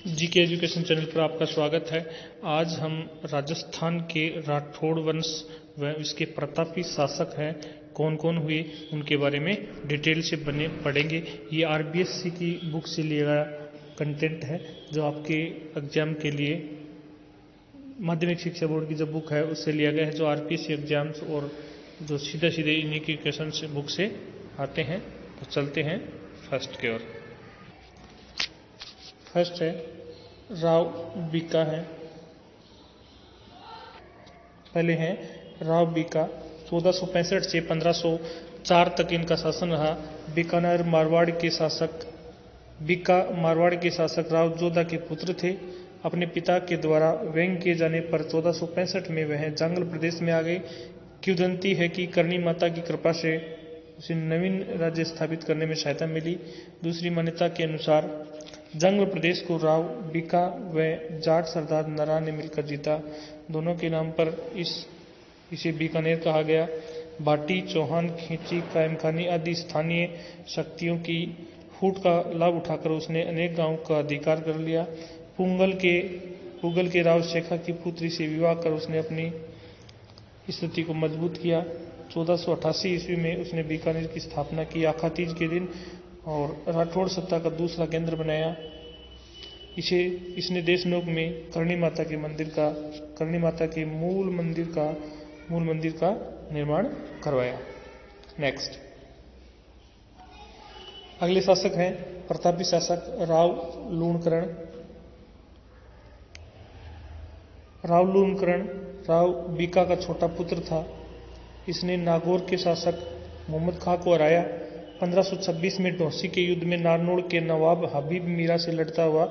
GK education channel पर आपका स्वागत है। आज हम राजस्थान के राठौड़ वंश व इसके प्रतापी शासक हैं कौन कौन हुए उनके बारे में डिटेल से पढ़ेंगे। ये आरबीएससी की बुक से लिया गया कंटेंट है जो आपके एग्जाम के लिए माध्यमिक शिक्षा बोर्ड की जो बुक है उससे लिया गया है, जो आरपीएससी एग्जाम्स और जो सीधे सीधे इन्हीं के क्वेश्चन से बुक से आते हैं। तो चलते हैं फर्स्ट की ओर। फर्स्ट है राव बीका है। पहले हैं राव बीका। 1465 से 1504 तक इनका शासन रहा। बीकानेर मारवाड़ के शासक राव जोधा के पुत्र थे। अपने पिता के द्वारा व्यंग किए जाने पर 1465 में वह जंगल प्रदेश में आ गए। किंवदंती है कि करणी माता की कृपा से उसे नवीन राज्य स्थापित करने में सहायता मिली। दूसरी मान्यता के अनुसार जंगल प्रदेश को राव बीका व जाट सरदार नरा ने मिलकर जीता। दोनों के नाम पर इसे बीकानेर कहा गया। बाटी, चौहान, खेची, कायमखानी आदि स्थानीय शक्तियों की फूट का लाभ उठाकर उसने अनेक गांवों का अधिकार कर लिया। पुगल के राव शेखा की पुत्री से विवाह कर उसने अपनी स्थिति को मजबूत किया। 1488 ईस्वी में उसने बीकानेर की स्थापना की आखातीज के दिन और राठौड़ सत्ता का दूसरा केंद्र बनाया। इसने देशनोक में करणी माता के मूल मंदिर का निर्माण करवाया। नेक्स्ट अगले शासक हैं प्रतापी शासक राव लूणकरण राव बीका का छोटा पुत्र था। इसने नागौर के शासक मोहम्मद खां को हराया। 1526 में ढौसी के युद्ध में नारनौल के नवाब हबीब मीरा से लड़ता हुआ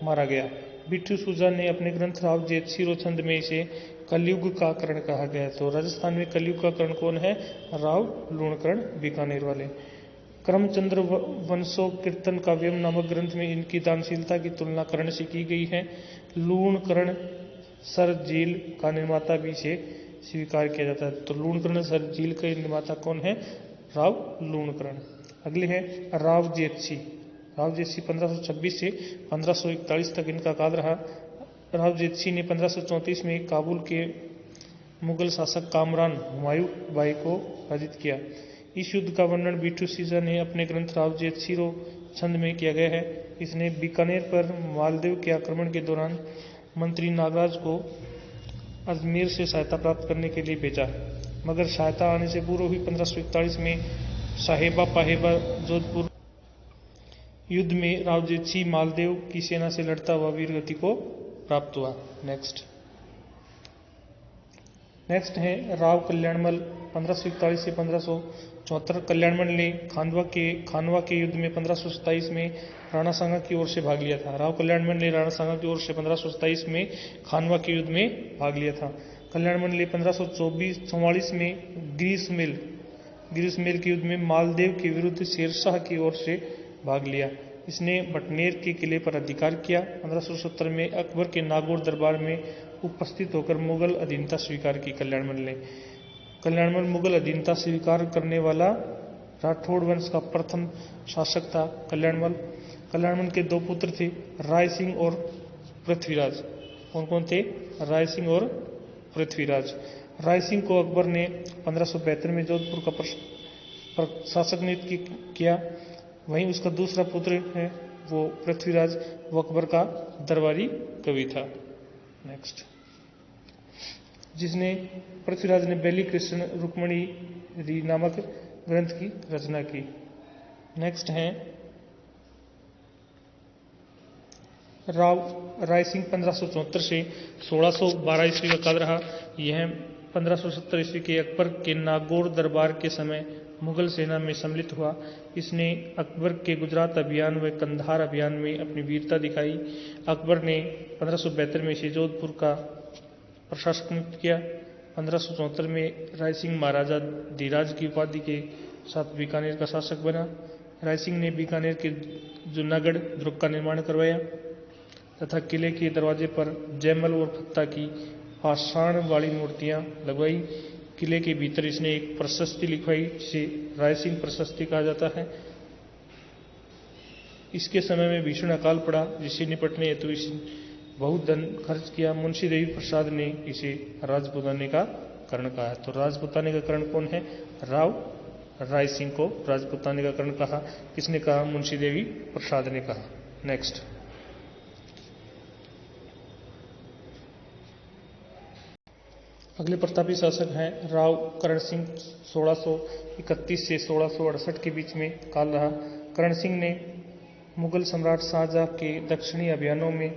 मारा गया। बिट्टू सूजा ने अपने ग्रंथ राव जेतसिरो छंद में इसे कलयुग का कर्ण कहा गया। तो राजस्थान में कलयुग का कर्ण कौन है? राव लूणकरण बीकानेर वाले। करमचंद्र वंशो कीर्तन काव्यम नामक ग्रंथ में इनकी दानशीलता की तुलना कर्ण से की गई है। लूणकरण सर झील का निर्माता भी इसे स्वीकार किया जाता है। तो लूणकरण सर झील का निर्माता कौन है? राव लूणकरण। अगले हैं राव जेतसी 1526 से 1541 तक इनका काल रहा। राव जेतसी ने 1534 में काबुल के मुगल शासक कामरान हुमायूं बाई को पराजित किया। इस युद्ध का वर्णन बिट्टू सूजा ने अपने ग्रंथ राव जेतसिरो छंद में किया गया है। इसने बीकानेर पर मालदेव के आक्रमण के दौरान मंत्री नागराज को अजमेर से सहायता प्राप्त करने के लिए भेजा, मगर सहायता आने से पूर्व ही 1541 में साहेबा पाहेबा जोधपुर युद्ध में राव जेतसी मालदेव की सेना से लड़ता हुआ वीरगति को प्राप्त हुआ। नेक्स्ट है राव कल्याणमल 1541 से 1574। कल्याणमल ने खानवा के युद्ध में 1527 में राणा सांगा की ओर से भाग लिया था। राव कल्याणमल ने राणा सांगा की ओर से 1527 में खानवा के युद्ध में भाग लिया था। कल्याणमल ने 1544 में गिरीशमेल के युद्ध में मालदेव के विरुद्ध शेरशाह की ओर से भाग लिया। इसने बटनेर के किले पर अधिकार किया। 1570 में अकबर के नागौर दरबार में उपस्थित होकर मुगल अधीनता स्वीकार की। कल्याणमल मुगल अधीनता स्वीकार करने वाला राठौड़ वंश का प्रथम शासक था। कल्याणमल के दो पुत्र थे, राय सिंह और पृथ्वीराज। कौन थे? राय सिंह और पृथ्वीराज। राय सिंह को अकबर ने 1572 में जोधपुर का शासक नियुक्त किया। वहीं उसका दूसरा पुत्र है वो पृथ्वीराज, वो अकबर का दरबारी कवि था। नेक्स्ट पृथ्वीराज ने बेली कृष्ण रुक्मणी नामक ग्रंथ की रचना की। नेक्स्ट हैं राय सिंह 1574 से 1612 ईस्वी का काल रहा। यह 1570 ईस्वी के अकबर के नागौर दरबार के समय मुगल सेना में सम्मिलित हुआ। इसने अकबर के गुजरात अभियान व कंधार अभियान में अपनी वीरता दिखाई। अकबर ने 1572 में इसे जोधपुर का प्रशासक नियुक्त किया। 1574 में राय सिंह महाराजा धीराज की उपाधि के साथ बीकानेर का शासक बना। राय सिंह ने बीकानेर के जूनागढ़ दुर्ग का निर्माण करवाया तथा किले के दरवाजे पर जयमल और फत्ता की पाषाण वाली मूर्तियां लगवाई। किले के भीतर इसने एक प्रशस्ति लिखवाई जिसे राय सिंह प्रशस्ति कहा जाता है। इसके समय में भीषण अकाल पड़ा, जिससे निपटने हेतु बहुत धन खर्च किया। मुंशी देवी प्रसाद ने इसे राजपुताने का कर्ण कहा। तो राजपुताने का कर्ण कौन है? राव राय सिंह को राजपुताने का कर्ण कहा। किसने कहा? मुंशी देवी प्रसाद ने कहा। नेक्स्ट, अगले प्रतापी शासक हैं राव करण सिंह। 1631 से 1668 के बीच में काल रहा। करण सिंह ने मुगल सम्राट शाहजहां के दक्षिणी अभियानों में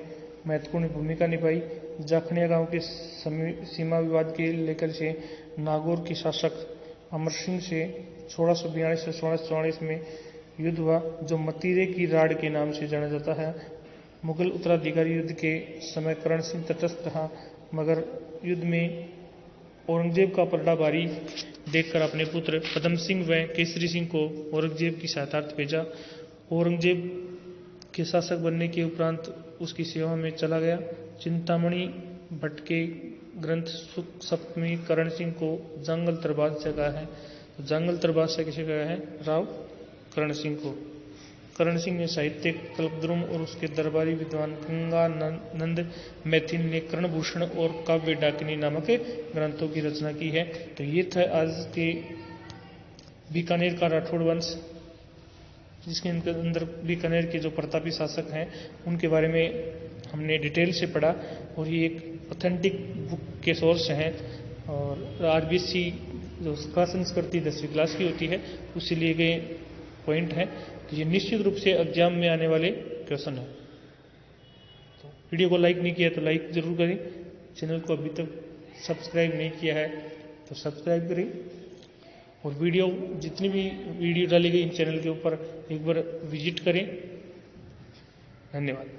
महत्वपूर्ण भूमिका निभाई। जाखनिया गांव के सीमा विवाद के लेकर से नागौर के शासक अमर सिंह से 1642 से 1644 में युद्ध हुआ, जो मतीरे की राड़ के नाम से जाना जाता है। मुगल उत्तराधिकारी युद्ध के समय करण सिंह तटस्थ रहा, मगर युद्ध में औरंगजेब का पलड़ा भारी देखकर अपने पुत्र पदम सिंह व केसरी सिंह को औरंगजेब की सहायतार्थ भेजा। औरंगजेब के शासक बनने के उपरांत उसकी सेवा में चला गया। चिंतामणि भट्ट के ग्रंथ सुख सप्तमी करण सिंह को जंगल तरबाज से कहा है। तो जंगल तरबाज से किसे कहा है? राव करण सिंह को। करण सिंह ने साहित्य कल्पद्रुम और उसके दरबारी विद्वान गंगानंद मैथिन ने कर्णभूषण और काव्य डाकिनी नामक ग्रंथों की रचना की है। तो ये था आज के बीकानेर का राठौड़ वंश, जिसके अंदर बीकानेर के जो प्रतापी शासक हैं उनके बारे में हमने डिटेल से पढ़ा। और ये एक ऑथेंटिक बुक के सोर्स हैं, और आरबीसी जो संस्कृति 10वीं क्लास की होती है उससे लिए गए पॉइंट है। तो ये निश्चित रूप से एग्जाम में आने वाले क्वेश्चन है। तो वीडियो को लाइक नहीं किया तो लाइक जरूर करें। चैनल को अभी तक सब्सक्राइब नहीं किया है तो सब्सक्राइब करें, और वीडियो जितनी भी वीडियो डाली गई इन चैनल के ऊपर एक बार विजिट करें। धन्यवाद।